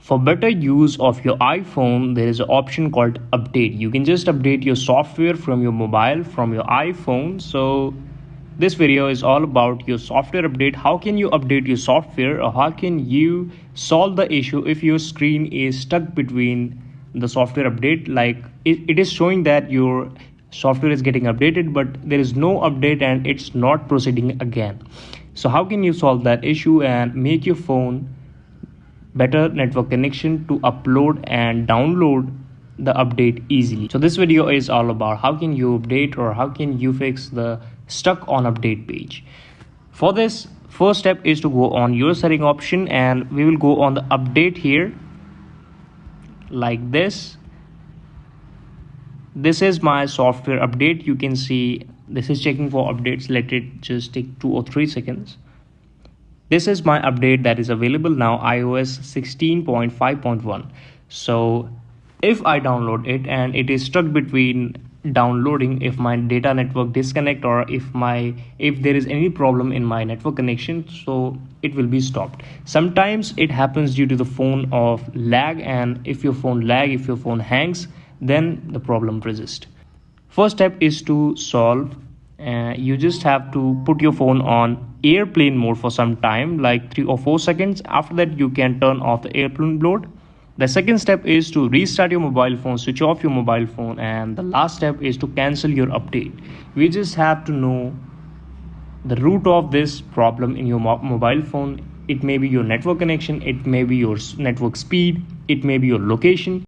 For better use of your iPhone, there is an option called update. You can just update your software from your mobile, from your iPhone. So this video is all about your software update. How can you update your software, or how can you solve the issue if your screen is stuck between the software update? Like it is showing that your software is getting updated, but there is no update and it's not proceeding again. So how can you solve that issue and make your phone better network connection to upload and download the update easily? So this video is all about how can you update or how can you fix the stuck on update page. For this, first step is to go on your setting option and we will go on the update here like this. This is my software update. You can see this is checking for updates. Let it just take 2 or 3 seconds. This is my update that is available now, iOS 16.5.1. So if I download it and it is stuck between downloading, if my data network disconnect or if there is any problem in my network connection, so it will be stopped. Sometimes it happens due to the phone of lag, and if your phone hangs, then the problem persists. First step is to solve. You just have to put your phone on airplane mode for some time, like 3 or 4 seconds. After that, you can turn off the airplane mode. The second step is to restart your mobile phone, switch off your mobile phone, and the last step is to cancel your update. We just have to know the root of this problem in your mobile phone. It may be your network connection, it may be your network speed, it may be your location.